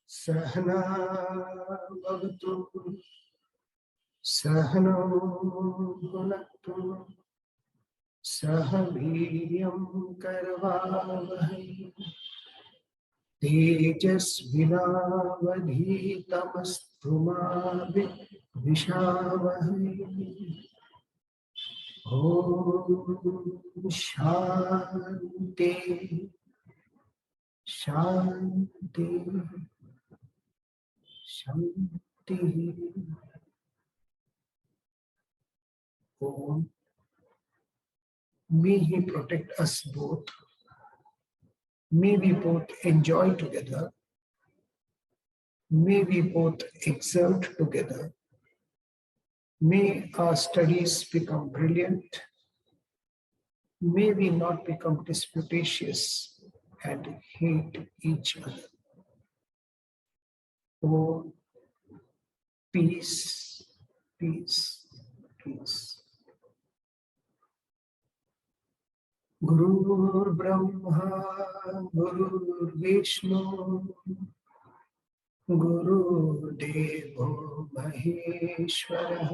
Sahana bhavatu Sahano bhunaktu Sahaviryam karvavahai Tejasvinavadhitamastu ma vidvishavahai. Om Shanti Shanti Shanti. Om. May He protect us both. May we both enjoy together. May we both exert together. May our studies become brilliant. May we not become disputatious and hate each other. Oh, peace, peace, peace. Gurur Brahma, Gurur Vishnu, Guru Devo Maheshwara,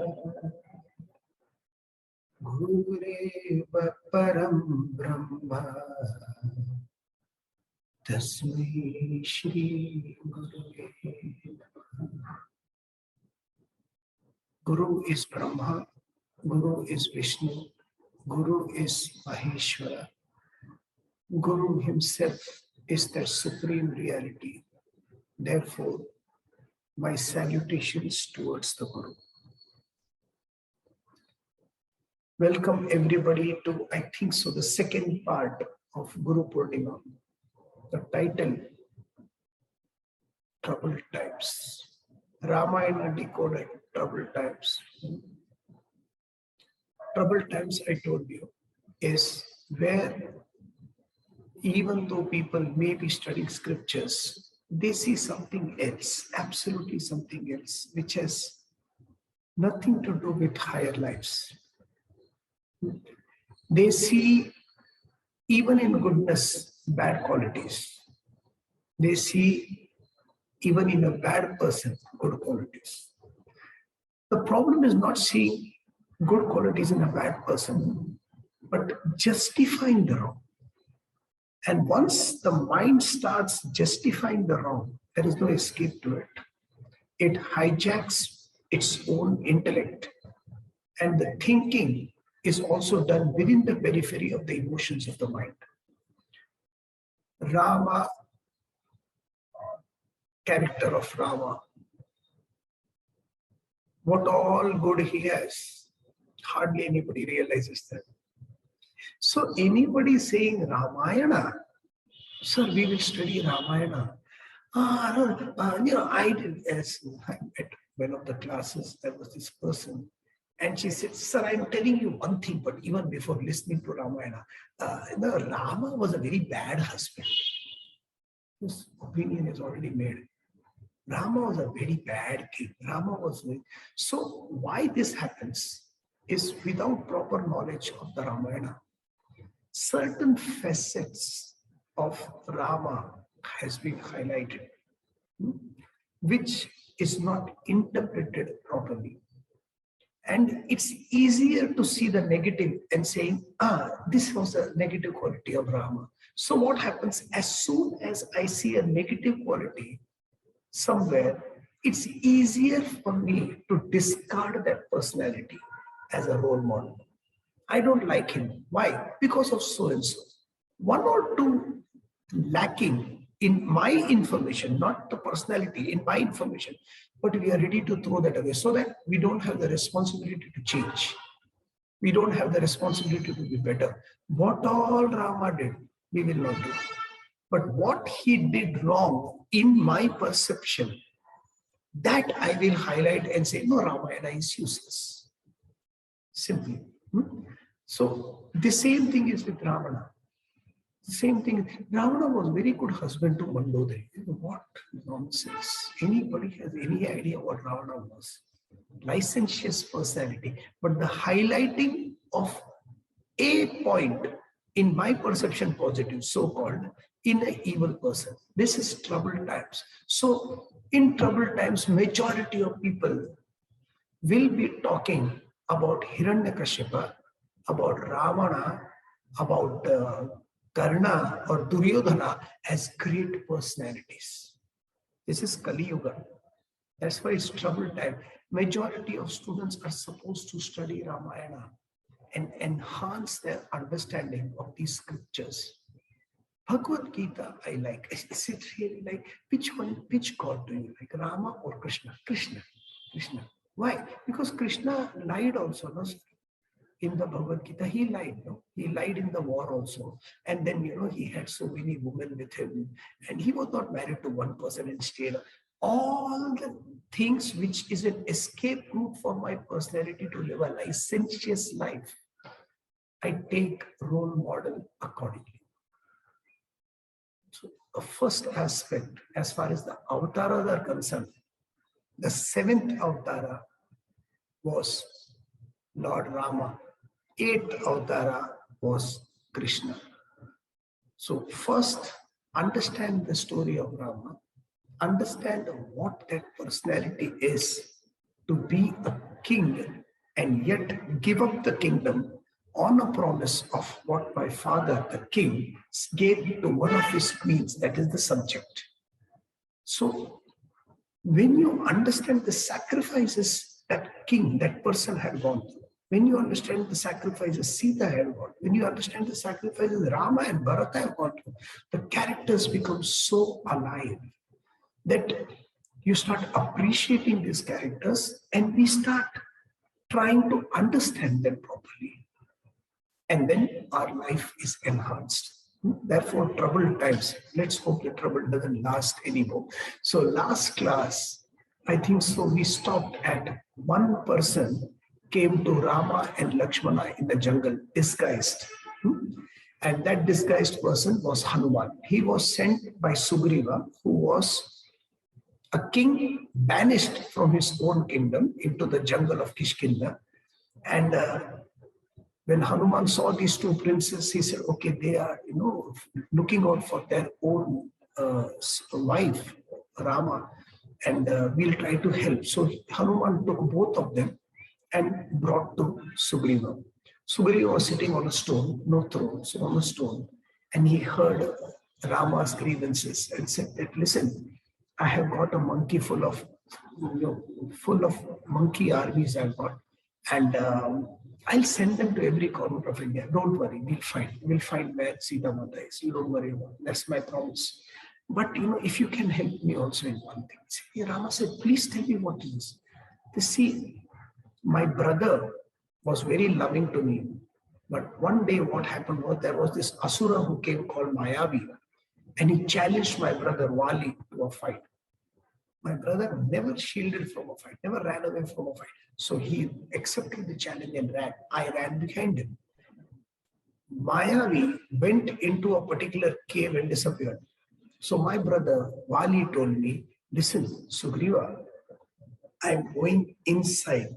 Gureva Param Brahma, Tasmai Shri Gurave Namaha. Guru is Brahma, Guru is Vishnu, Guru is Maheshwara. Guru himself is the supreme reality. Therefore, my salutations towards the Guru. Welcome everybody to, I think so, the second part of Guru Purnima. The title, Troubled Times. Ramayana Decoded, Troubled Times. Troubled times, I told you, is where even though people may be studying scriptures, they see something else, absolutely something else, which has nothing to do with higher lives. They see, even in goodness, bad qualities. They see, even in a bad person, good qualities. The problem is not seeing good qualities in a bad person, but justifying the wrong. And once the mind starts justifying the wrong, there is no escape to it. It hijacks its own intellect, and the thinking is also done within the periphery of the emotions of the mind. Rama, character of Rama, what all good he has, hardly anybody realizes that. So anybody saying Ramayana, sir, we will study Ramayana. I did, as I met one of the classes, there was this person, and she said, sir, I'm telling you one thing, but even before listening to Ramayana, Rama was a very bad husband. This opinion is already made. Rama was a very bad king. Rama was very... So why this happens is without proper knowledge of the Ramayana, certain facets of Rama has been highlighted, which is not interpreted properly. And it's easier to see the negative and saying, this was a negative quality of Rama. So what happens, as soon as I see a negative quality somewhere, it's easier for me to discard that personality as a role model. I don't like him. Why? Because of so and so. One or two lacking in my information, not the personality, in my information, but we are ready to throw that away so that we don't have the responsibility to change. We don't have the responsibility to be better. What all Rama did, we will not do. But what he did wrong in my perception, that I will highlight and say, no, Ramayana is useless. Simply. So the same thing is with Ravana. Same thing. Ravana was a very good husband to Mandodari. What nonsense. Anybody has any idea what Ravana was? Licentious personality. But the highlighting of a point, in my perception positive, so-called, in an evil person. This is troubled times. So in troubled times, majority of people will be talking about Hiranyakashipa, about Ravana, about Karna or Duryodhana as great personalities. This is Kali Yuga. That's why it's troubled time. Majority of students are supposed to study Ramayana and enhance their understanding of these scriptures. Bhagavad Gita, I like. Is it really like, which God do you like, Rama or Krishna? Krishna. Why? Because Krishna lied also, no? In the Bhagavad Gita, he lied, no? He lied in the war also. And then, he had so many women with him. And he was not married to one person and stayed. All the things which is an escape route for my personality to live a licentious life, I take role model accordingly. So the first aspect, as far as the avatars are concerned, the seventh avatara was Lord Rama. Eighth avatara was Krishna. So first, understand the story of Rama. Understand what that personality is, to be a king and yet give up the kingdom on a promise of what my father, the king, gave to one of his queens, that is the subject. So when you understand the sacrifices that king, that person had gone through, when you understand the sacrifices Sita had gone through, when you understand the sacrifices Rama and Bharata have gone through, the characters become so alive that you start appreciating these characters and we start trying to understand them properly. And then our life is enhanced. Therefore, troubled times, let's hope the trouble doesn't last anymore. So last class, I think so, we stopped at one person came to Rama and Lakshmana in the jungle disguised. And that disguised person was Hanuman. He was sent by Sugriva, who was a king banished from his own kingdom into the jungle of Kishkinda. And when Hanuman saw these two princes, he said, okay, they are, looking out for their own wife, Rama, and we'll try to help. So Hanuman took both of them and brought to Sugriva. Sugriva was sitting on a stone, no throne, so on a stone, and he heard Rama's grievances and said that, listen, I have got a monkey full of monkey armies I've got, and I'll send them to every corner of India. Don't worry, we'll find where Sita Mata is. You don't worry about it. That's my promise. But if you can help me also in one thing. See, Rama said, please tell me what it is. See, my brother was very loving to me. But one day what happened was there was this Asura who came called Mayavi, and he challenged my brother Wali to a fight. My brother never shielded from a fight, never ran away from a fight. So he accepted the challenge and ran. I ran behind him. Mayavi went into a particular cave and disappeared. So my brother Wali told me, listen, Sugriva, I'm going inside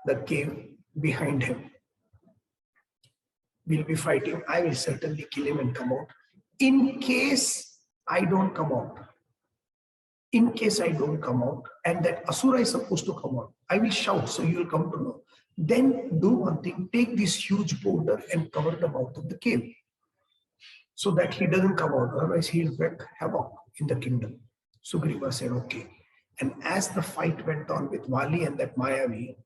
the cave behind him. We'll be fighting. I will certainly kill him and come out. In case I don't come out, and that Asura is supposed to come out, I will shout, so you will come to know. Then do one thing, take this huge boulder and cover the mouth of the cave so that he doesn't come out, otherwise he'll wreak havoc in the kingdom. Sugriva said, okay. And as the fight went on with Wali and that Mayavi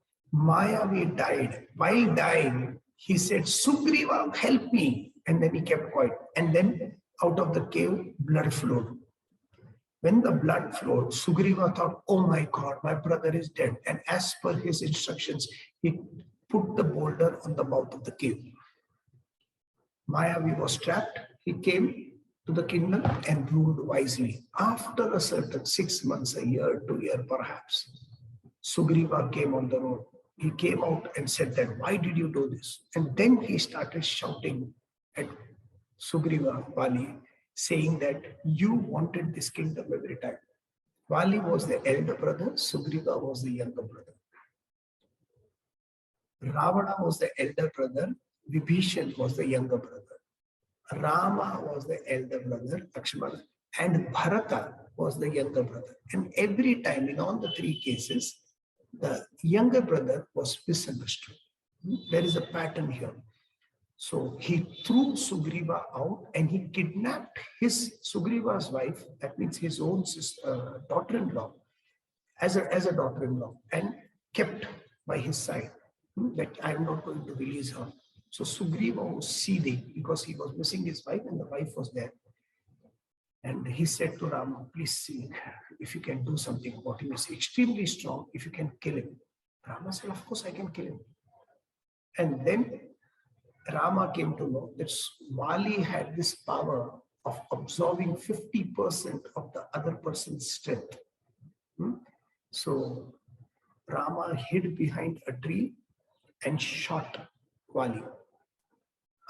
died. While dying, he said, Sugriva, help me. And then he kept quiet. And then out of the cave, blood flowed. When the blood flowed, Sugriva thought, oh my God, my brother is dead. And as per his instructions, he put the boulder on the mouth of the cave. Mayavi was trapped. He came to the kingdom and ruled wisely. After a certain 6 months, a year, 2 years perhaps, Sugriva came on the road. He came out and said that, why did you do this? And then he started shouting at Sugriva, Wali, saying that you wanted this kingdom every time. Wali was the elder brother, Sugriva was the younger brother. Ravana was the elder brother, Vibhishan was the younger brother. Rama was the elder brother, Lakshmana, and Bharata was the younger brother. And every time in all the three cases, the younger brother was misunderstood. There is a pattern here. So he threw Sugriva out and he kidnapped his Sugriva's wife, that means his own sister, daughter-in-law, as a daughter-in-law, and kept by his side. That I am not going to release her. So Sugriva was seething because he was missing his wife and the wife was there. And he said to Rama, please see if you can do something about him. He's extremely strong. If you can kill him. Rama said, of course I can kill him. And then Rama came to know that Vali had this power of absorbing 50% of the other person's strength. So Rama hid behind a tree and shot Vali.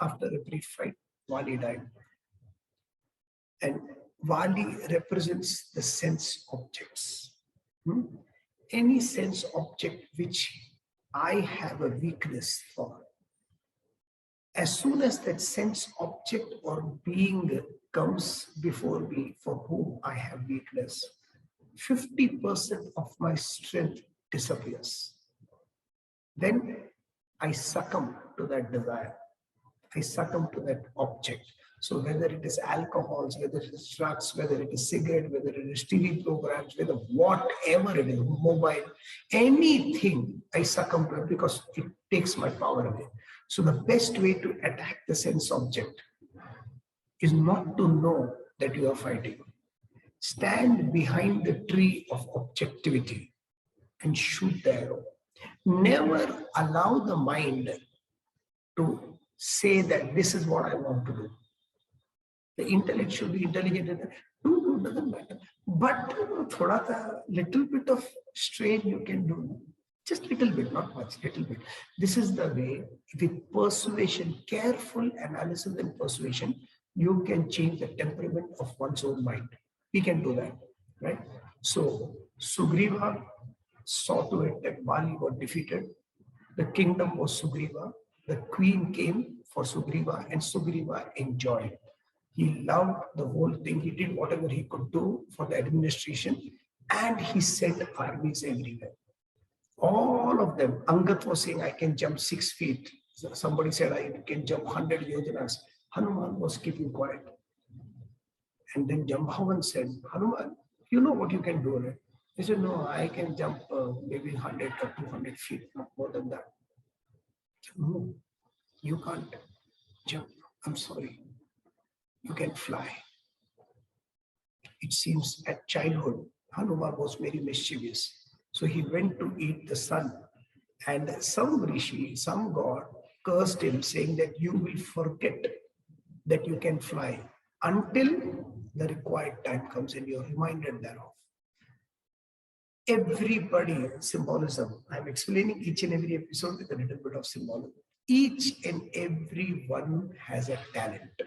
After a brief fight, Vali died. And Vali represents the sense objects. Any sense object which I have a weakness for. As soon as that sense object or being comes before me for whom I have weakness, 50% of my strength disappears. Then I succumb to that desire. I succumb to that object. So whether it is alcohols, whether it is drugs, whether it is cigarette, whether it is TV programs, whether whatever it is, mobile, anything, I succumb to it because it takes my power away. So the best way to attack the sense object is not to know that you are fighting. Stand behind the tree of objectivity and shoot the arrow. Never allow the mind to say that this is what I want to do. The intellect should be intelligent. No, doesn't matter. But little bit of strain you can do. Just little bit, not much, little bit. This is the way, with persuasion, careful analysis and persuasion, you can change the temperament of one's own mind. We can do that, right? So Sugriva saw to it that Vali was defeated. The kingdom was Sugriva. The queen came for Sugriva and Sugriva enjoyed. He loved the whole thing. He did whatever he could do for the administration and he sent armies everywhere. All of them. Angat was saying, I can jump 6 feet. Somebody said, I can jump 100 yojanas. Hanuman was keeping quiet. And then Jambavan said, Hanuman, you know what you can do, right? He said, no, I can jump maybe 100 or 200 feet, not more than that. No, you can't jump. I'm sorry. You can fly. It seems at childhood, Hanuman was very mischievous. So he went to eat the sun. And some rishi, some god, cursed him, saying that you will forget that you can fly until the required time comes and you're reminded thereof. Everybody, symbolism. I'm explaining each and every episode with a little bit of symbolism. Each and every one has a talent.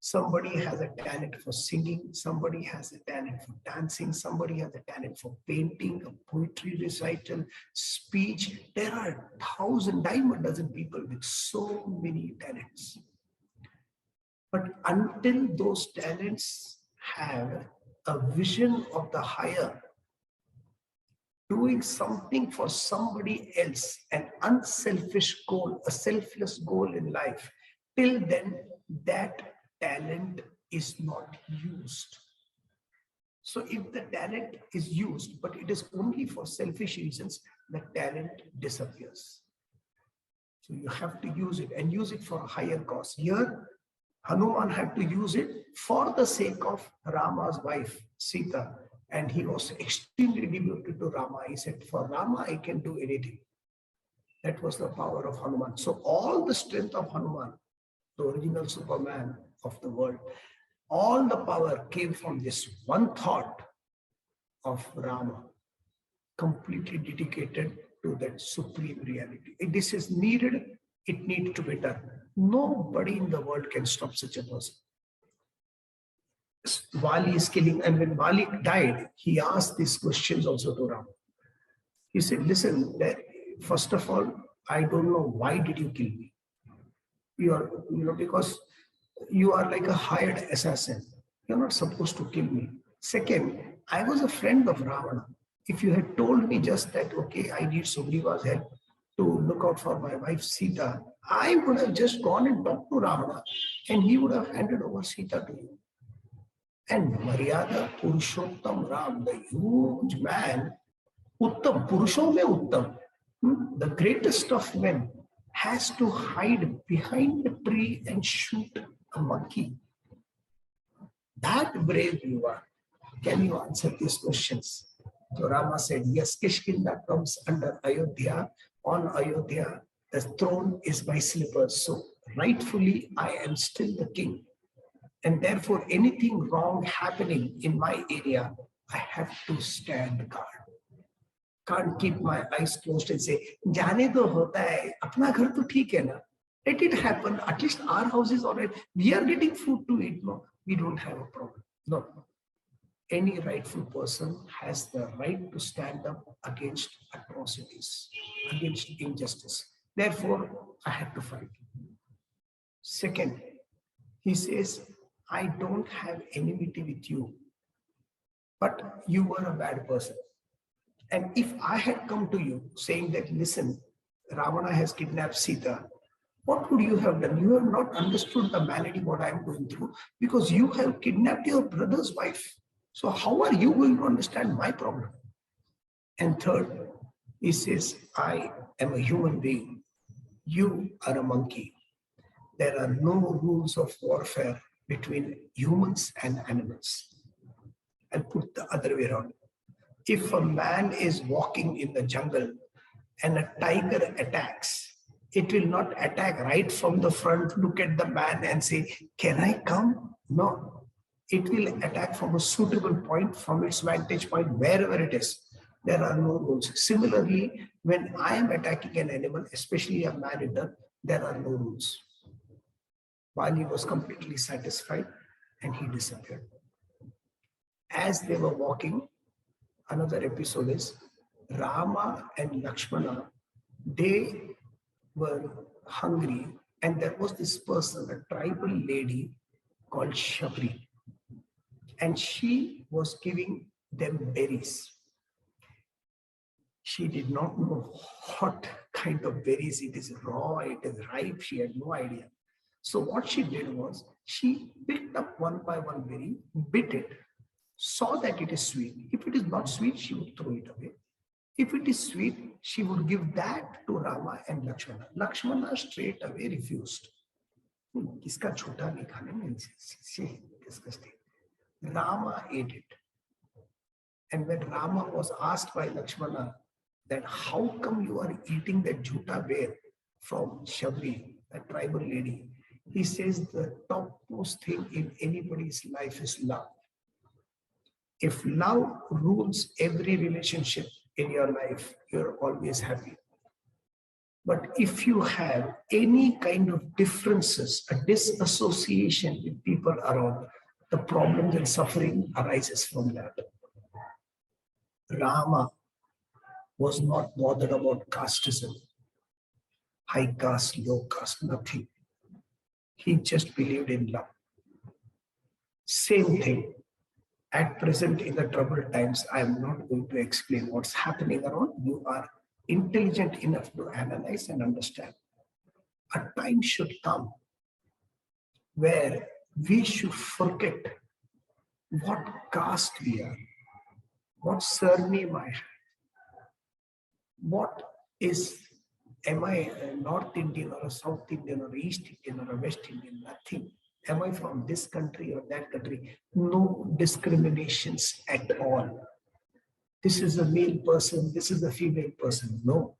Somebody has a talent for singing, somebody has a talent for dancing, somebody has a talent for painting, a poetry recital, speech. There are 1,000, dime a dozen people with so many talents. But until those talents have a vision of the higher, doing something for somebody else, an unselfish goal, a selfless goal in life, till then that talent is not used. So if the talent is used, but it is only for selfish reasons, the talent disappears. So you have to use it and use it for a higher cause. Here, Hanuman had to use it for the sake of Rama's wife, Sita. And he was extremely devoted to Rama. He said, for Rama, I can do anything. That was the power of Hanuman. So all the strength of Hanuman, the original Superman of the world, all the power came from this one thought of Rama, completely dedicated to that supreme reality. If this is needed, it needs to be done. Nobody in the world can stop such a person. Vali is killing, and when Vali died, he asked these questions also to Rama. He said, listen, first of all, I don't know why did you kill me? because you are like a hired assassin. You're not supposed to kill me. Second, I was a friend of Ravana. If you had told me just that, okay, I need Sugriva's help to look out for my wife Sita, I would have just gone and talked to Ravana and he would have handed over Sita to you. And Maryada Purushottam Ram, the huge man, Uttam, Purusho mein Uttam, the greatest of men, has to hide behind a tree and shoot a monkey. That brave you are. Can you answer these questions? So Rama said, yes, Kishkinda comes under Ayodhya. On Ayodhya, the throne is my slippers. So rightfully, I am still the king. And therefore, anything wrong happening in my area, I have to stand guard. Can't keep my eyes closed and say, "Jaane to hota hai, apna ghar to theek hai na. Let it happen. At least our house is alright. We are getting food to eat. No, we don't have a problem." No. Any rightful person has the right to stand up against atrocities, against injustice. Therefore, I had to fight. Second, he says, I don't have enmity with you, but you were a bad person. And if I had come to you saying that, listen, Ravana has kidnapped Sita, what would you have done? You have not understood the malady what I am going through because you have kidnapped your brother's wife. So how are you going to understand my problem? And third, he says, I am a human being. You are a monkey. There are no rules of warfare between humans and animals. I'll put the other way around. If a man is walking in the jungle and a tiger attacks, it will not attack right from the front, look at the man and say, can I come? No, it will attack from a suitable point, from its vantage point, wherever it is. There are no rules. Similarly, when I am attacking an animal, especially a man-eater, there are no rules. Bali was completely satisfied and he disappeared. As they were walking, another episode is Rama and Lakshmana, they were hungry and there was this person, a tribal lady called Shabri, and she was giving them berries. She did not know what kind of berries it is, raw, it is ripe, she had no idea. So what she did was, she picked up one by one berry, bit it, saw that it is sweet. If it is not sweet, she would throw it away. If it is sweet, she would give that to Rama and Lakshmana. Lakshmana straight away refused. Kiska chota nahi khane, disgusting. Rama ate it. And when Rama was asked by Lakshmana that how come you are eating that jhuta bear from Shabri, that tribal lady, he says the topmost thing in anybody's life is love. If love rules every relationship in your life, you're always happy. But if you have any kind of differences, a disassociation with people around, the problems and suffering arises from that. Rama was not bothered about casteism, high caste, low caste, nothing. He just believed in love. Same thing. At present, in the troubled times, I am not going to explain what's happening around. You are intelligent enough to analyze and understand. A time should come where we should forget what caste we are, what surname I have, what is, am I a North Indian or a South Indian or East Indian or a West Indian? Nothing. Am I from this country or that country? No discriminations at all. This is a male person, this is a female person. No.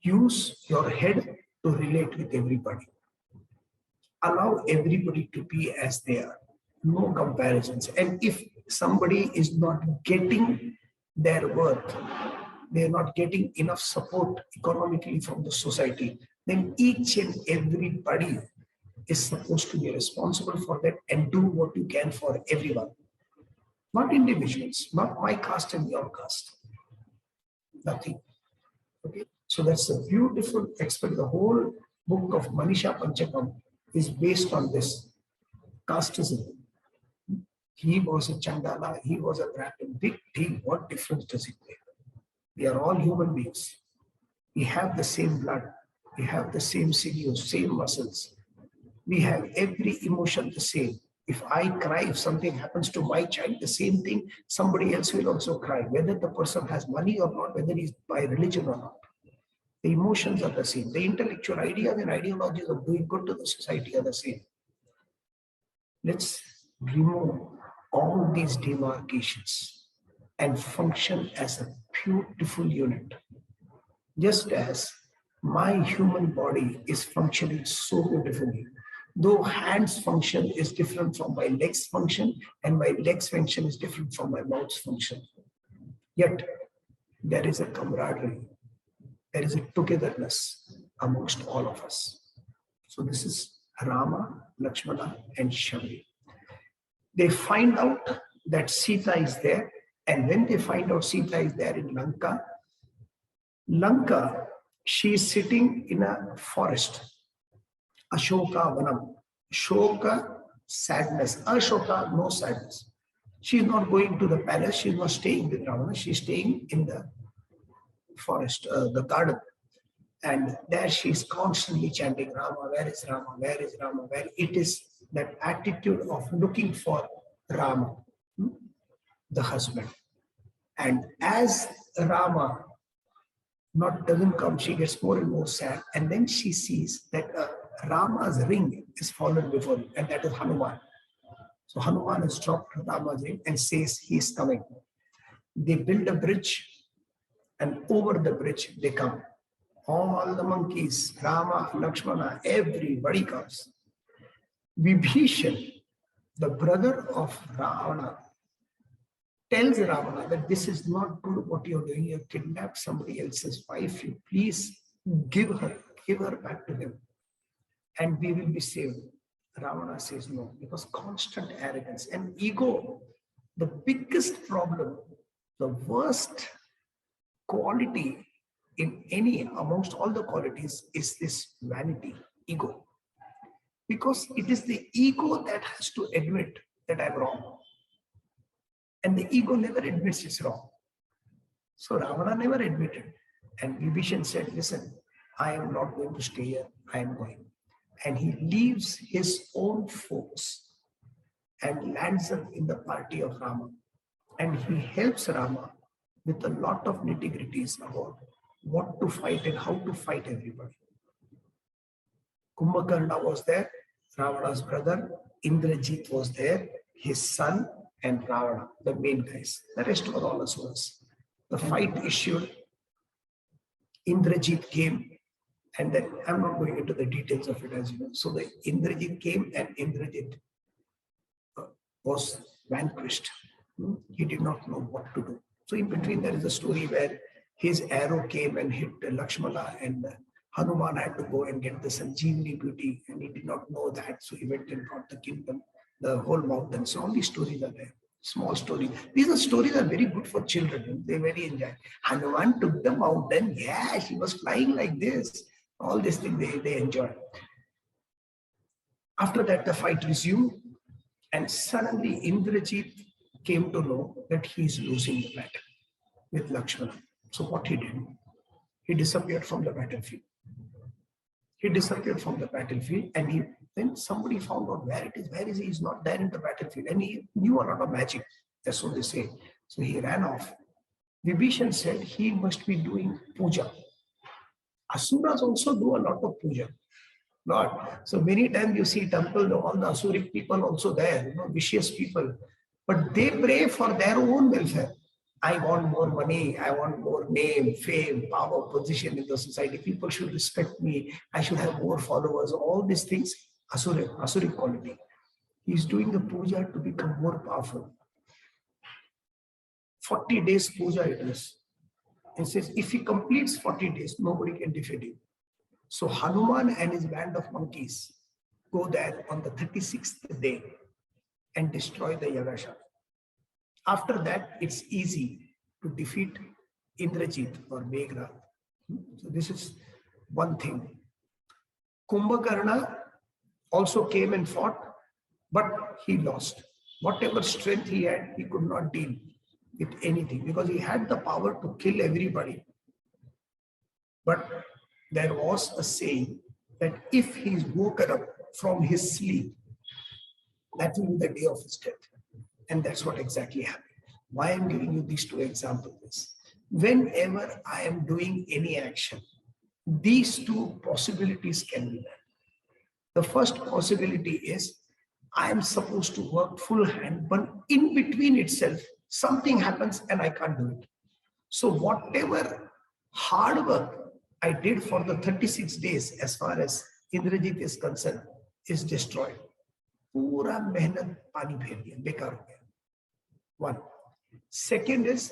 Use your head to relate with everybody. Allow everybody to be as they are. No comparisons. And if somebody is not getting their worth, they are not getting enough support economically from the society, then each and everybody is supposed to be responsible for that and do what you can for everyone. Not individuals, not my caste and your caste. Nothing. Okay. So that's a beautiful aspect. The whole book of Manisha Panchakam is based on this casteism. He was a Chandala, he was a Brahmin. Big deal. What difference does it make? We are all human beings. We have the same blood. We have the same sinews, same muscles. We have every emotion the same. If I cry, if something happens to my child, the same thing, somebody else will also cry, whether the person has money or not, whether he's by religion or not. The emotions are the same. The intellectual ideas and ideologies of doing good to the society are the same. Let's remove all these demarcations and function as a beautiful unit. Just as my human body is functioning so beautifully, though hands function is different from my legs function, and my legs function is different from my mouth's function. Yet there is a camaraderie, there is a togetherness amongst all of us. So this is Rama, Lakshmana, and Shamli. They find out that Sita is there, and when they find out Sita is there in Lanka, she is sitting in a forest. Ashoka Vanam. Shoka, sadness. Ashoka, no sadness. She is not going to the palace. She is not staying with Ravana. She is staying in the forest, the garden. And there she is constantly chanting, Rama, where is Rama? Where is Rama? Where? It is that attitude of looking for Rama, the husband. And as Rama doesn't come, she gets more and more sad. And then she sees that Rama's ring is fallen before him, and that is Hanuman. So Hanuman has dropped Rama's ring and says he is coming. They build a bridge, and over the bridge they come. All the monkeys, Rama, Lakshmana, everybody comes. Vibhishan, the brother of Ravana, tells Ravana that this is not good what you're doing. You have kidnapped somebody else's wife. You please give her back to him, and we will be saved. Ravana says no, because constant arrogance and ego, the biggest problem, the worst quality in any amongst all the qualities is this vanity, ego. Because it is the ego that has to admit that I'm wrong. And the ego never admits it's wrong. So Ravana never admitted. And Vibhishan said, listen, I am not going to stay here, I am going. And he leaves his own folks and lands up in the party of Rama. And he helps Rama with a lot of nitty-gritties about what to fight and how to fight everybody. Kumbhakarna was there, Ravana's brother. Indrajit was there, his son, and Ravana, the main guys. The rest were all asuras. The fight issued. Indrajit came, and then I'm not going into the details of it, as you know. So the Indrajit came, and Indrajit was vanquished. He did not know what to do. So in between there is a story where his arrow came and hit Lakshmana, and Hanuman had to go and get the Sanjeevani beauty, and he did not know that. So he went and got the kingdom, the whole mountain. So all these stories are there. Small stories. These are stories are very good for children. They very enjoy. Hanuman took the mountain. Yeah, she was flying like this. All these things they enjoy. After that, the fight resumed, and suddenly Indrajit came to know that he is losing the battle with Lakshmana. So what he did? He disappeared from the battlefield. He disappeared from the battlefield, and then somebody found out where it is. Where is he? He's not there in the battlefield. And he knew a lot of magic. That's what they say. So he ran off. Vibhishan said he must be doing puja. Asuras also do a lot of puja. Not. So many times you see temple, all the Asuric people also there, vicious people. But they pray for their own welfare. I want more money, I want more name, fame, power, position in the society. People should respect me. I should have more followers. All these things, Asuric quality. He's doing the puja to become more powerful. 40 days puja it is. He says, if he completes 40 days, nobody can defeat him. So Hanuman and his band of monkeys go there on the 36th day and destroy the Yagasha. After that, it's easy to defeat Indrajit or Meghnad. So this is one thing. Kumbhakarna also came and fought, but he lost. Whatever strength he had, he could not deal with anything because he had the power to kill everybody. But there was a saying that if he is woken up from his sleep, that will be the day of his death. And that's what exactly happened. Why I'm giving you these two examples is, whenever I am doing any action, these two possibilities can be done. The first possibility is I am supposed to work full hand, but in between itself, something happens and I can't do it. So whatever hard work I did for the 36 days, as far as Indrajit is concerned, is destroyed. Pura mehnat pani phir diya, bekar ho gaya. One. Second is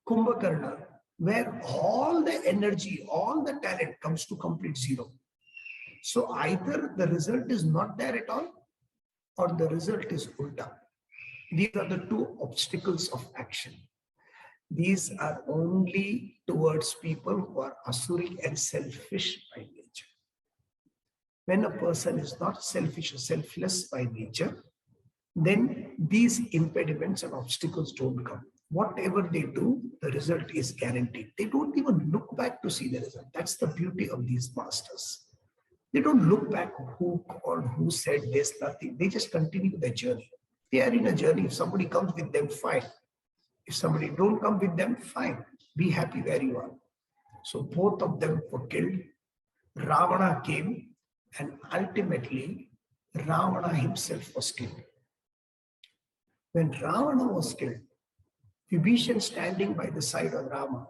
Kumbhakarna, where all the energy, all the talent comes to complete zero. So either the result is not there at all, or the result is ulta. These are the two obstacles of action. These are only towards people who are asuric and selfish by nature. When a person is not selfish or selfless by nature, then these impediments and obstacles don't come. Whatever they do, the result is guaranteed. They don't even look back to see the result. That's the beauty of these masters. They don't look back who called, who said this, nothing. They just continue the journey. They are in a journey. If somebody comes with them, fine. If somebody don't come with them, fine. Be happy where you are. So both of them were killed. Ravana came, and ultimately Ravana himself was killed. When Ravana was killed, Vibhishan, standing by the side of Rama,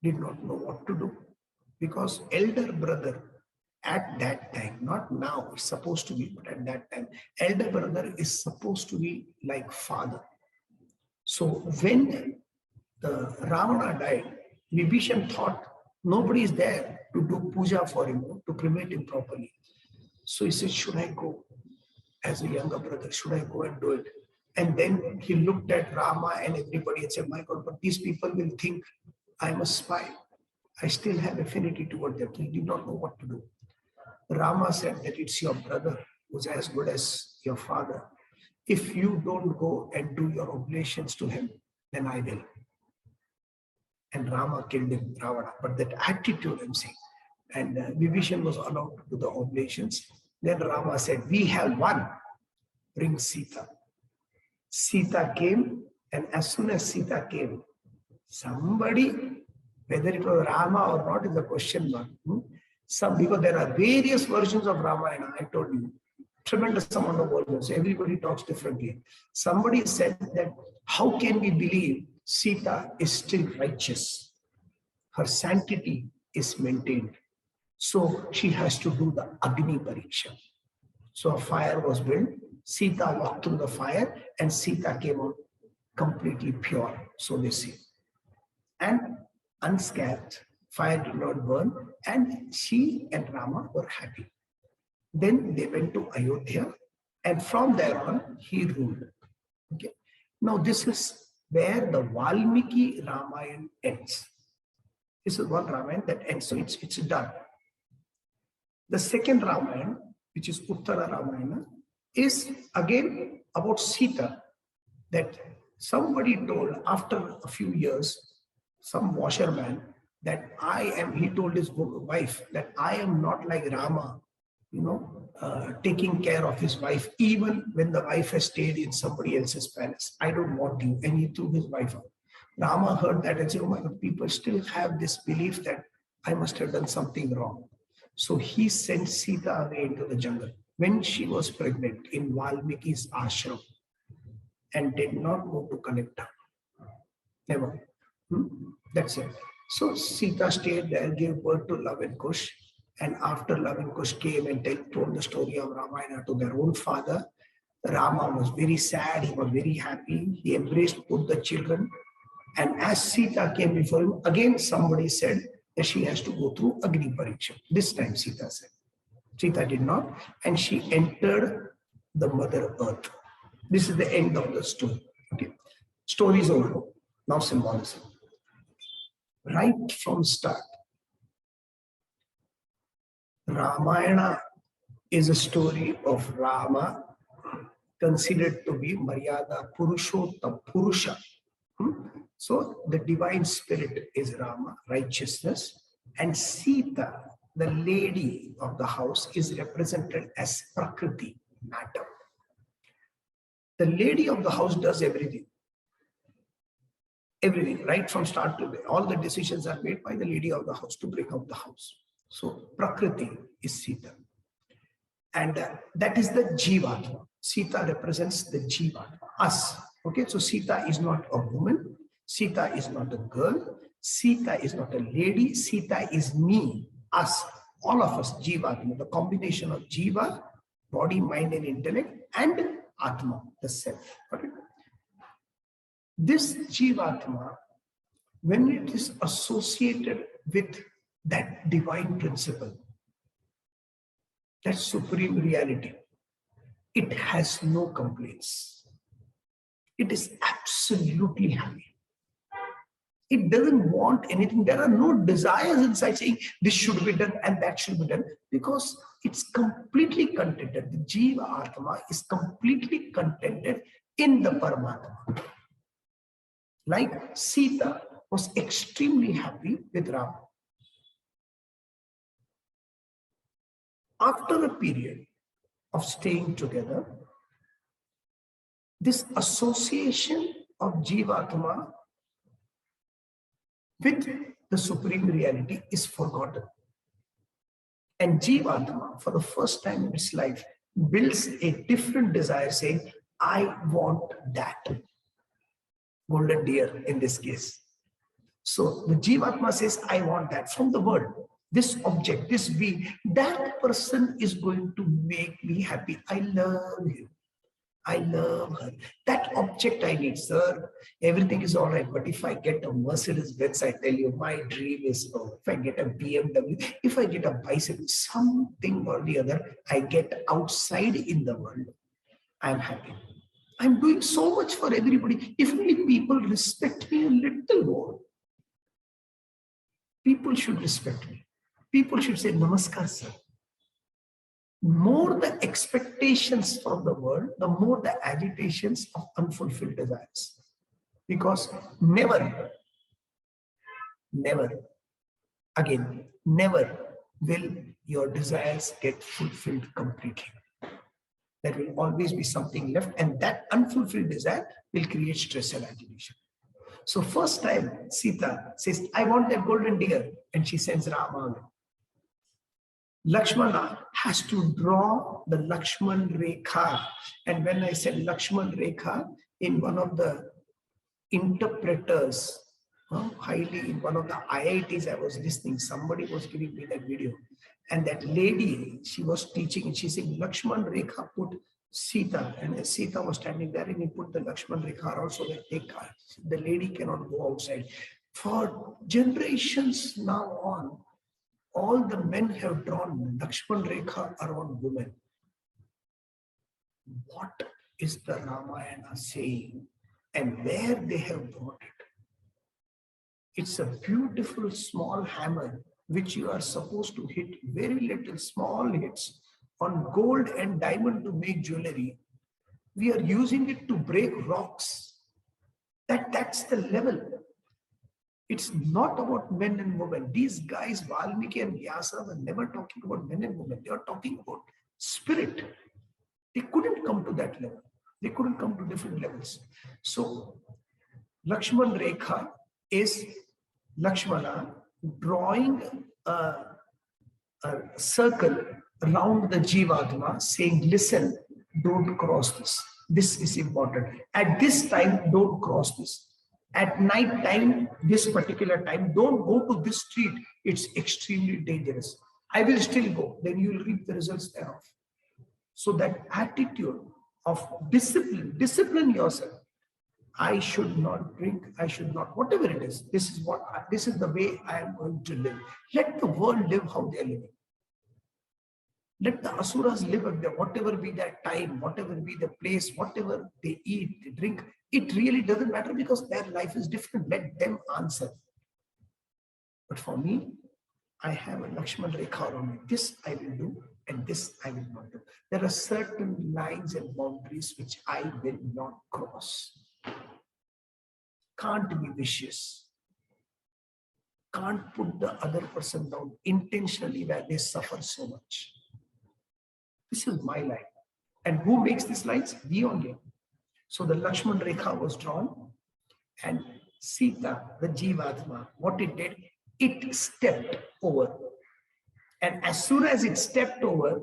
did not know what to do, because elder brother at that time, not now, it's supposed to be, but at that time, elder brother is supposed to be like father. So when the Ravana died, Vibhishan thought nobody is there to do puja for him, to cremate him properly. So he said, should I go as a younger brother? Should I go and do it? And then he looked at Rama and everybody and said, my God, but these people will think I'm a spy. I still have affinity toward them. He did not know what to do. Rama said that it's your brother who's as good as your father. If you don't go and do your oblations to him, then I will. And Rama killed him, Ravana. But that attitude, I'm saying, and Vibhishan was allowed to do the oblations. Then Rama said, we have one, bring Sita. Sita came, and as soon as Sita came, somebody, whether it was Rama or not is a question mark. Because there are various versions of Ramayana, I told you, tremendous amount of versions. Everybody talks differently. Somebody said that, how can we believe Sita is still righteous? Her sanctity is maintained. So she has to do the Agni Pariksha. So a fire was built. Sita walked through the fire, and Sita came out completely pure, so they say. And unscathed, fire did not burn, and she and Rama were happy. Then they went to Ayodhya, and from there on, he ruled. Okay. Now this is where the Valmiki Ramayana ends. This is one Ramayana that ends, so it's done. The second Ramayana, which is Uttara Ramayana, is again about Sita, that somebody told after a few years, some washerman, that he told his wife that I am not like Rama, taking care of his wife, even when the wife has stayed in somebody else's palace. I don't want you. And he threw his wife out. Rama heard that and said, oh my God, people still have this belief that I must have done something wrong. So he sent Sita away into the jungle when she was pregnant in Valmiki's ashram, and did not go to collect her. Never. That's it. So Sita stayed there, gave birth to Love and Kush. And after Love and Kush came and told the story of Ramayana to their own father, Rama was very sad. He was very happy. He embraced both the children. And as Sita came before him, again somebody said that she has to go through Agni Pariksha. This time Sita said. Sita did not, and she entered the Mother Earth. This is the end of the story. Okay. Story is over. Now symbolism. Right from start, Ramayana is a story of Rama, considered to be Maryada Purushottam, Purusha. So the divine spirit is Rama, righteousness, and Sita, the lady of the house, is represented as Prakriti, matter. The lady of the house does everything. Everything, right from start to end. All the decisions are made by the lady of the house to bring up the house. So Prakriti is Sita. And that is the Jivatma. Sita represents the Jivatma, us. Okay, so Sita is not a woman. Sita is not a girl. Sita is not a lady. Sita is me, us, all of us, Jivatma, the combination of Jiva, body, mind, and intellect, and Atma, the self. Okay? This Jivatma, when it is associated with that divine principle, that supreme reality, it has no complaints. It is absolutely happy. It doesn't want anything. There are no desires inside saying this should be done and that should be done, because it's completely contented. The Jiva Atma is completely contented in the Paramatma. Like Sita was extremely happy with Rama. After a period of staying together, this association of Jivatma with the supreme reality is forgotten. And Jivatma, for the first time in its life, builds a different desire, saying, I want that. Golden deer in this case. So the Jivatma says, I want that from the world. This object, this being, that person is going to make me happy. I love him. I love her. That object I need, sir. Everything is all right. But if I get a Mercedes Benz, I tell you, my dream is, oh, if I get a BMW, if I get a bicycle, something or the other, I get outside in the world, I'm happy. I'm doing so much for everybody. If only people respect me a little more. People should respect me. People should say, Namaskar, sir. More the expectations from the world, the more the agitations of unfulfilled desires. Because never, again, never will your desires get fulfilled completely. There will always be something left, and that unfulfilled desire will create stress and agitation. So first time Sita says, I want that golden deer, and she sends Rama away. Lakshmana has to draw the Lakshman Rekha. And when I said Lakshman Rekha, in one of the interpreters, highly in one of the IITs, I was listening, somebody was giving me that video. And that lady, she was teaching, and she said, Lakshman Rekha put Sita, and Sita was standing there, and he put the Lakshman Rekha also, that the lady cannot go outside. For generations now on, all the men have drawn Lakshman Rekha around women. What is the Ramayana saying, and where they have brought it? It's a beautiful small hammer which you are supposed to hit very little small hits on gold and diamond to make jewelry. We are using it to break rocks. That's the level. It's not about men and women. These guys, Valmiki and Vyasa, were never talking about men and women. They are talking about spirit. They couldn't come to that level. They couldn't come to different levels. So, Lakshman Rekha is Lakshmana drawing a circle around the Jivatma, saying, listen, don't cross this. This is important. At this time, don't cross this. At night time, this particular time, don't go to this street. It's extremely dangerous. I will still go. Then you will reap the results thereof. So that attitude of discipline yourself. I should not drink. I should not, whatever it is. This is the way I am going to live. Let the world live how they are living. Let the asuras live, whatever be their time, whatever be the place, whatever they eat, they drink. It really doesn't matter, because their life is different. Let them answer. But for me, I have a Lakshman Rekha on me. This I will do, and this I will not do. There are certain lines and boundaries which I will not cross. Can't be vicious. Can't put the other person down intentionally where they suffer so much. This is my line. And who makes these lines? We only. So the Lakshman Rekha was drawn, and Sita, the Jivatma, what it did, it stepped over. And as soon as it stepped over,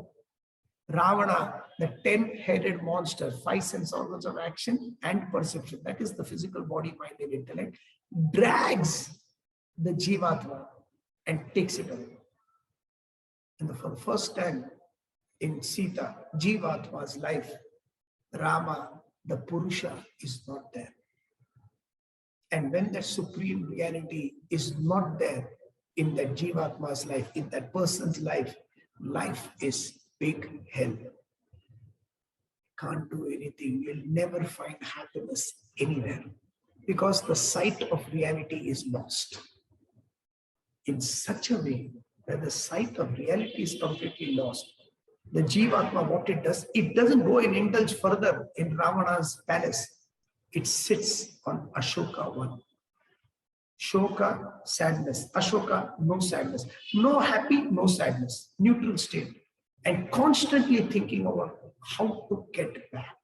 Ravana, the 10-headed monster, 5 sense organs of action and perception, that is the physical body, mind, and intellect, drags the Jivatma and takes it away. And for the first time in Sita, Jivatma's life, Rama, the Purusha, is not there. And when that supreme reality is not there in that Jivatma's life, in that person's life, life is big hell. Can't do anything. You'll never find happiness anywhere because the sight of reality is lost. In such a way that the sight of reality is completely lost, the Jivatma, what it does, it doesn't go and indulge further in Ravana's palace. It sits on Ashoka 1. Shoka, sadness. Ashoka, no sadness. No happy, no sadness. Neutral state. And constantly thinking about how to get back.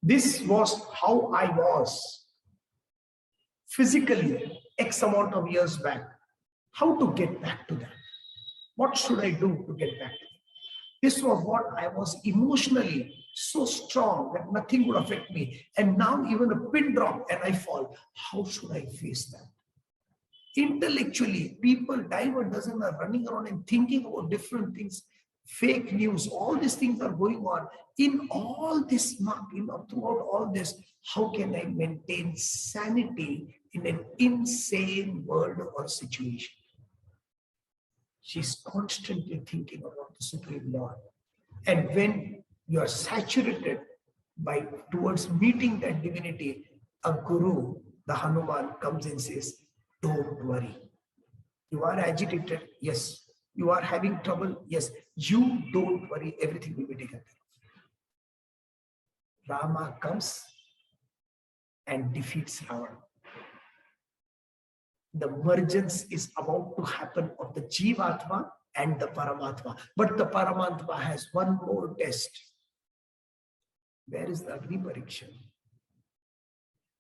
This was how I was physically X amount of years back. How to get back to that? What should I do to get back to that? This was what I was emotionally so strong that nothing would affect me. And now even a pin drop and I fall. How should I face that? Intellectually, people dime a dozen are running around and thinking about different things. Fake news, all these things are going on. In all this, throughout all this, how can I maintain sanity in an insane world or situation? She's constantly thinking about the Supreme Lord. And when you are saturated towards meeting that divinity, a guru, the Hanuman, comes and says, don't worry. You are agitated? Yes. You are having trouble? Yes. You don't worry. Everything will be taken care of. Rama comes and defeats Ravana. The mergence is about to happen of the Jivatma and the Paramatma. But the Paramatma has one more test. Where is the Agni Pariksha?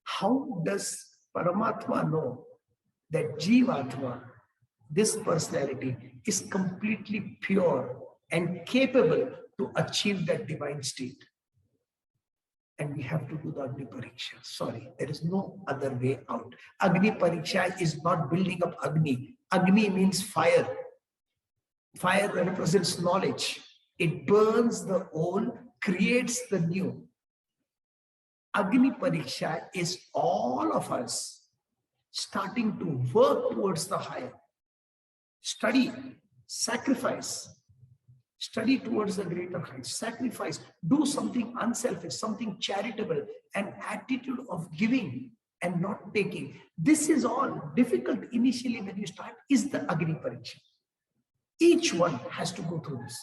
How does Paramatma know that Jivatma, this personality, is completely pure and capable to achieve that divine state? And we have to do the Agni Pariksha. Sorry, there is no other way out. Agni Pariksha is not building up Agni. Agni means fire. Fire represents knowledge. It burns the old, creates the new. Agni Pariksha is all of us starting to work towards the higher. Study, sacrifice. Study towards the greater heights, sacrifice, do something unselfish, something charitable, an attitude of giving and not taking. This is all difficult initially when you start, is the Agni Pariksha. Each one has to go through this.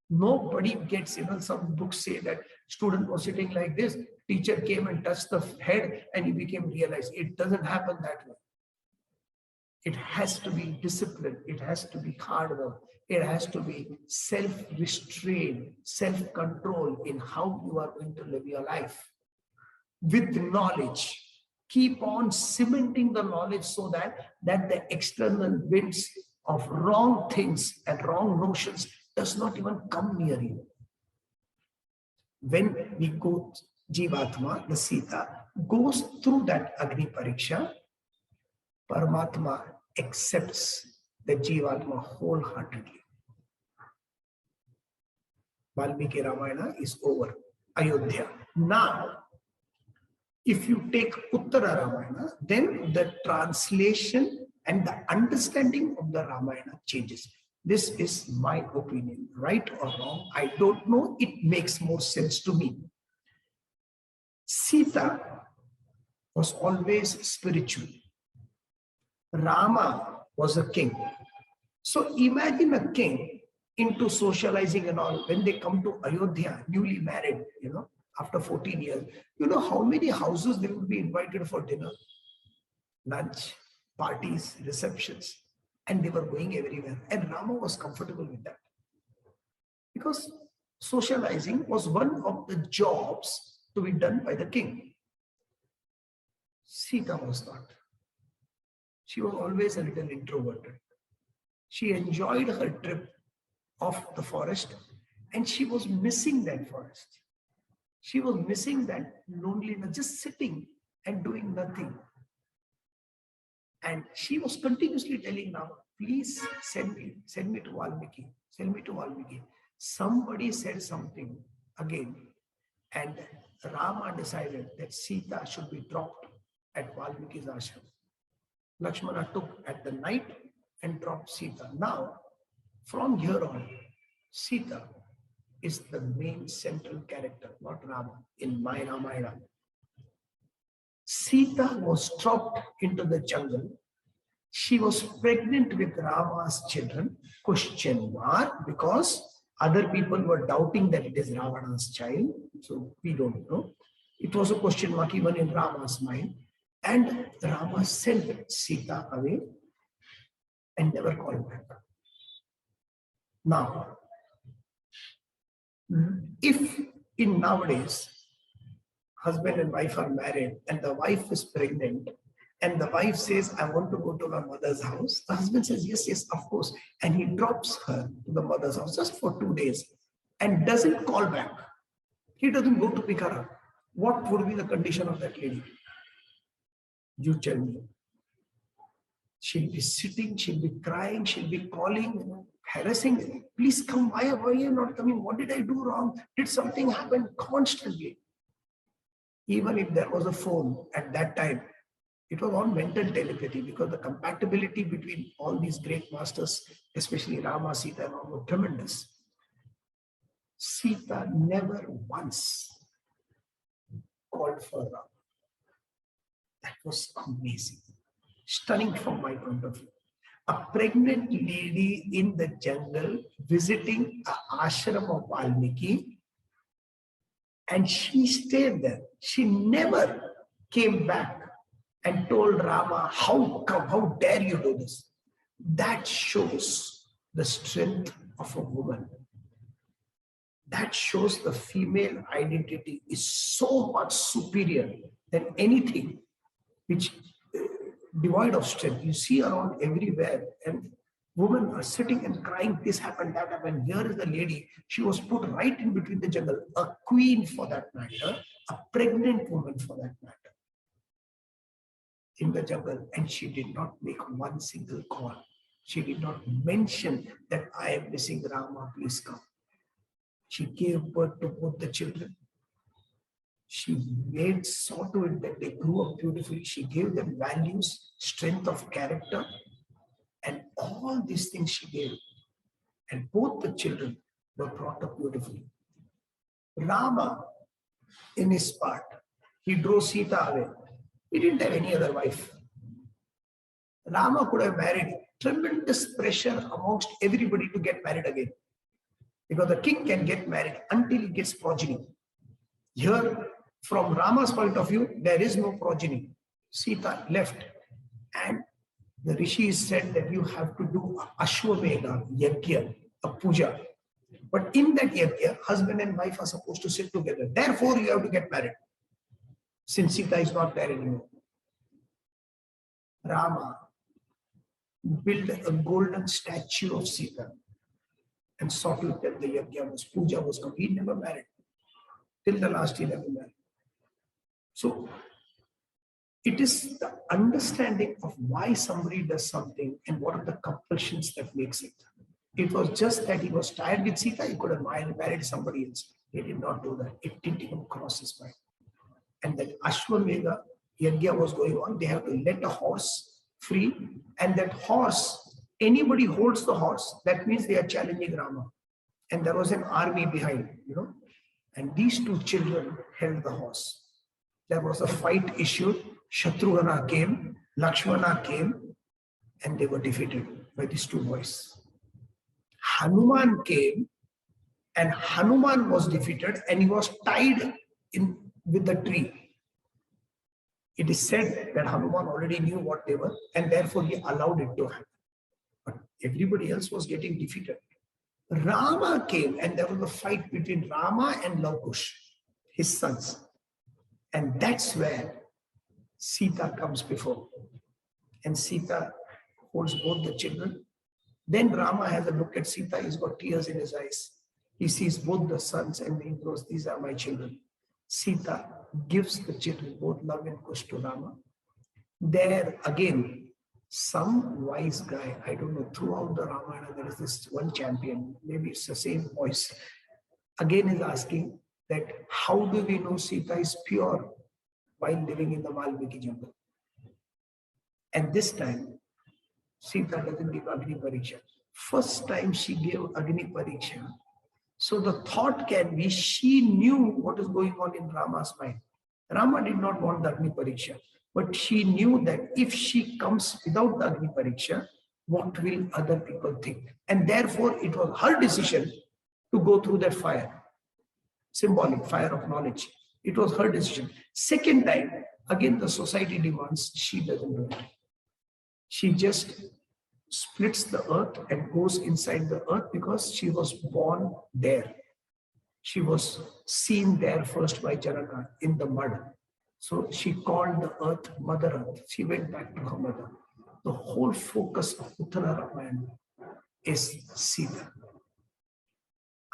Nobody gets, some books say that student was sitting like this, teacher came and touched the head and he became realized. It doesn't happen that way. It has to be discipline. It has to be hard work. It has to be self-restraint, self-control in how you are going to live your life. With knowledge, keep on cementing the knowledge so that the external winds of wrong things and wrong notions does not even come near you. When we go, Jivatma, the Sita, goes through that Agni Pariksha, Paramatma accepts the Jivatma wholeheartedly. Valmiki Ramayana is over. Ayodhya. Now, if you take Uttara Ramayana, then the translation and the understanding of the Ramayana changes. This is my opinion. Right or wrong, I don't know. It makes more sense to me. Sita was always spiritual. Rama was a king. So imagine a king into socializing and all. When they come to Ayodhya, newly married, after 14 years, how many houses they would be invited for dinner, lunch, parties, receptions, and they were going everywhere. And Rama was comfortable with that because socializing was one of the jobs to be done by the king. Sita was not. She was always a little introverted. She enjoyed her trip of the forest and she was missing that forest. She was missing that loneliness, just sitting and doing nothing. And she was continuously telling Rama, please send me to Valmiki, send me to Valmiki. Somebody said something again, and Rama decided that Sita should be dropped at Valmiki's ashram. Lakshmana took at the night and dropped Sita. Now, from here on, Sita is the main central character, not Rama, in my Ramayana. Sita was dropped into the jungle. She was pregnant with Rama's children, question mark, because other people were doubting that it is Ravana's child. So we don't know. It was a question mark even in Rama's mind. And Rama sent Sita away and never called back. Now, if in nowadays, husband and wife are married and the wife is pregnant and the wife says, I want to go to my mother's house. The husband says, yes, yes, of course. And he drops her to the mother's house just for 2 days and doesn't call back. He doesn't go to pick her up. What would be the condition of that lady? You tell me. She'll be sitting, she'll be crying, she'll be calling, harassing. Please come, why are you not coming? What did I do wrong? Did something happen? Constantly. Even if there was a phone at that time, it was all mental telepathy because the compatibility between all these great masters, especially Rama, Sita, and all, were tremendous. Sita never once called for Rama. That was amazing. Stunning from my point of view. A pregnant lady in the jungle visiting an ashram of Valmiki, and she stayed there. She never came back and told Rama, how come, how dare you do this? That shows the strength of a woman. That shows the female identity is so much superior than anything which devoid of strength. You see around everywhere, and women are sitting and crying, this happened, that happened. Here is the lady, she was put right in between the jungle, a queen for that matter, a pregnant woman for that matter, in the jungle, and she did not make one single call. She did not mention that I am missing Rama, please come. She gave birth to both the children. She saw to it that they grew up beautifully. She gave them values, strength of character, and all these things she gave. And both the children were brought up beautifully. Rama, in his part, he drove Sita away. He didn't have any other wife. Rama could have married. Tremendous pressure amongst everybody to get married again. Because the king can get married until he gets progeny. Here, from Rama's point of view, there is no progeny. Sita left. And the rishis said that you have to do Ashwamedha, Yajna, a puja. But in that Yajna, husband and wife are supposed to sit together. Therefore, you have to get married. Since Sita is not there anymore. Rama built a golden statue of Sita and saw to it that the Yajna was, puja was complete. He never married. Till the last, he never married. So, it is the understanding of why somebody does something and what are the compulsions that makes it. It was just that he was tired with Sita, he could have married somebody else. He did not do that. It didn't even cross his mind. And that Ashwamedha Yajna was going on. They have to let a horse free, and that horse, anybody holds the horse, that means they are challenging Rama. And there was an army behind, and these two children held the horse. There was a fight issued. Shatrughna came, Lakshmana came, and they were defeated by these two boys. Hanuman came and Hanuman was defeated and he was tied in with the tree. It is said that Hanuman already knew what they were and therefore he allowed it to happen. But everybody else was getting defeated. Rama came and there was a fight between Rama and Laukush, his sons. And that's where Sita comes before. And Sita holds both the children. Then Rama has a look at Sita. He's got tears in his eyes. He sees both the sons and he goes, these are my children. Sita gives the children both love and kush to Rama. There again, some wise guy, I don't know, throughout the Ramayana, there is this one champion, maybe it's the same voice, again is asking that how do we know Sita is pure while living in the Valmiki jungle? And this time, Sita doesn't give Agni Pariksha. First time she gave Agni Pariksha. So the thought can be she knew what is going on in Rama's mind. Rama did not want the Agni Pariksha, but she knew that if she comes without the Agni Pariksha, what will other people think? And therefore, it was her decision to go through that fire. Symbolic fire of knowledge. It was her decision. Second time, again the society demands, she doesn't do it. She just splits the earth and goes inside the earth because she was born there. She was seen there first by Janaka in the mud. So she called the earth Mother Earth. She went back to her mother. The whole focus of Uttara Ramayana is Sita.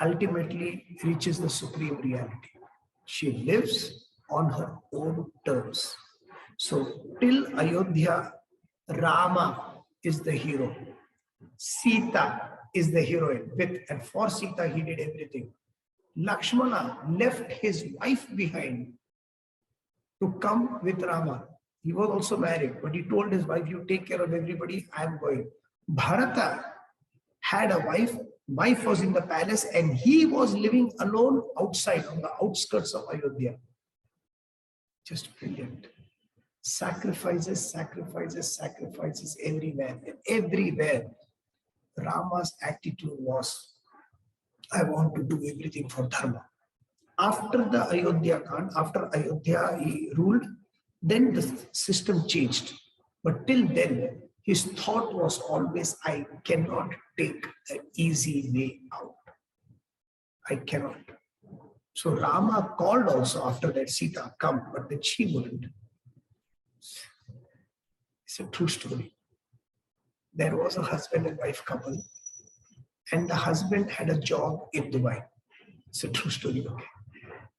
Ultimately reaches the supreme reality. She lives on her own terms. So till Ayodhya, Rama is the hero. Sita is the heroine. And for Sita, he did everything. Lakshmana left his wife behind to come with Rama. He was also married, but he told his wife, you take care of everybody, I am going. Bharata had a wife. Wife was in the palace and he was living alone outside on the outskirts of Ayodhya. Just brilliant. Sacrifices, sacrifices, sacrifices everywhere. And everywhere, Rama's attitude was, I want to do everything for Dharma. After the Ayodhya Khan, after Ayodhya he ruled, then the system changed. But till then, his thought was always, I cannot take the easy way out. I cannot. So Rama called also after that, Sita, come, but then she wouldn't. It's a true story. There was a husband and wife couple, and the husband had a job in Dubai. It's a true story, okay?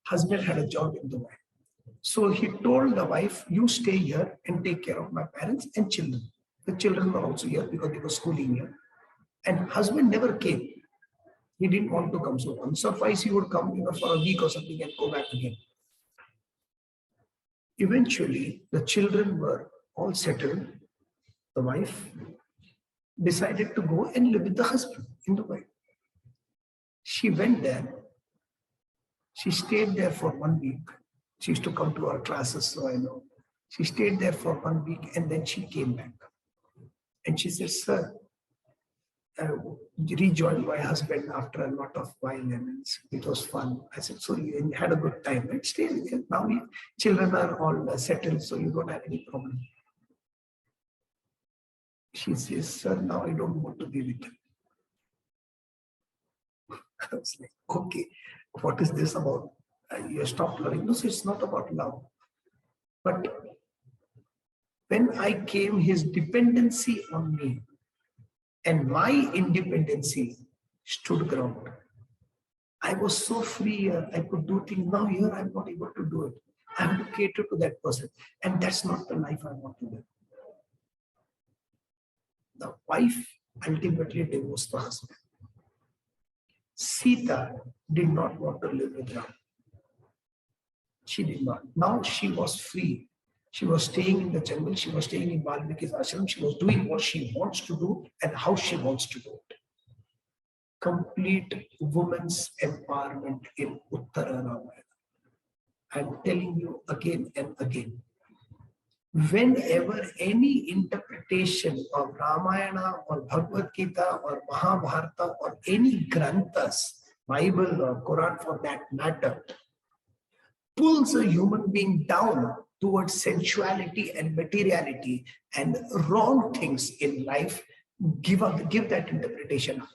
Husband had a job in Dubai. So he told the wife, you stay here and take care of my parents and children. The children were also here because they were schooling here. And husband never came. He didn't want to come. So once or twice he would come, for a week or something and go back again. Eventually, the children were all settled. The wife decided to go and live with the husband in Dubai. She went there. She stayed there for 1 week. She used to come to our classes, so I know. She stayed there for 1 week and then she came back. And she said, sir, I rejoined my husband after a lot of violence. It was fun. I said, so you had a good time. And stay there. Now children are all settled, so you don't have any problem. She says, sir, now I don't want to be with him. I was like, okay, what is this about? You stopped loving. No, so it's not about love. But when I came, his dependency on me and my independency stood ground. I was so free here. I could do things. Now here I'm not able to do it. I have to cater to that person. And that's not the life I want to live. The wife ultimately divorced the husband. Sita did not want to live with Ram. She did not. Now she was free. She was staying in the jungle. She was staying in Valmiki's ashram. She was doing what she wants to do and how she wants to do it. Complete women's empowerment in Uttara Ramayana. I'm telling you again and again. Whenever any interpretation of Ramayana or Bhagavad Gita or Mahabharata or any granthas, Bible or Quran for that matter, pulls a human being down towards sensuality and materiality and wrong things in life, give that interpretation up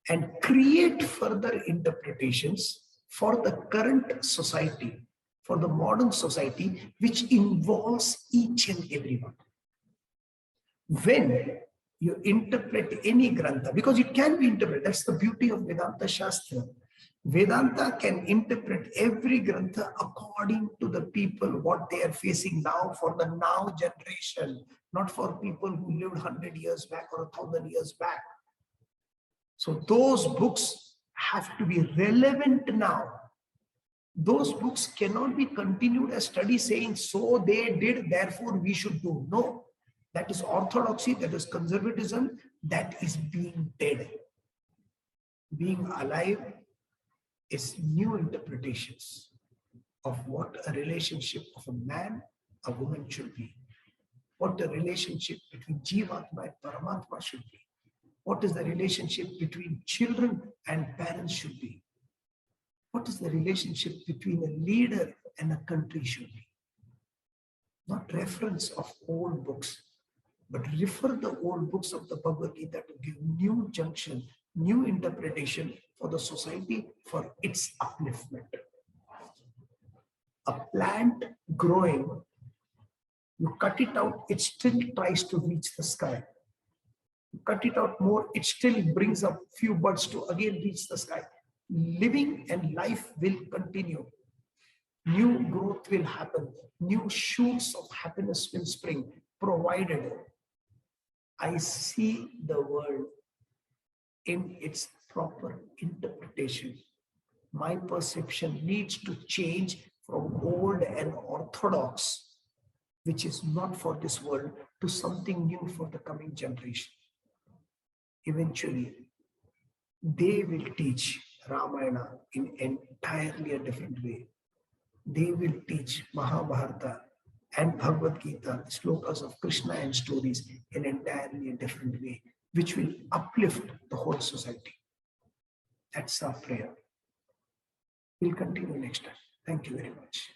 and create further interpretations for the current society, for the modern society, which involves each and everyone. When you interpret any grantha, because it can be interpreted, that's the beauty of Vedanta Shastra. Vedanta can interpret every grantha according to the people, what they are facing now, for the now generation, not for people who lived 100 years back or 1,000 years back. So those books have to be relevant now. Those books cannot be continued as study saying, so they did, therefore we should do. No, that is orthodoxy, that is conservatism, that is being dead. Being alive is new interpretations of what a relationship of a man, a woman should be. What the relationship between Jivatma and Paramatma should be. What is the relationship between children and parents should be. What is the relationship between a leader and a country should be. Not reference of old books, but refer the old books of the Bhagavad Gita to give new junction, new interpretation for the society, for its upliftment. A plant growing, you cut it out, it still tries to reach the sky. You cut it out more, it still brings up few buds to again reach the sky. Living and life will continue. New growth will happen. New shoots of happiness will spring, provided I see the world in its proper interpretation. My perception needs to change from old and orthodox, which is not for this world, to something new for the coming generation. Eventually, they will teach Ramayana in entirely a different way. They will teach Mahabharata and Bhagavad Gita, slokas of Krishna and stories, in entirely a different way, which will uplift the whole society. That's our prayer. We'll continue next time. Thank you very much.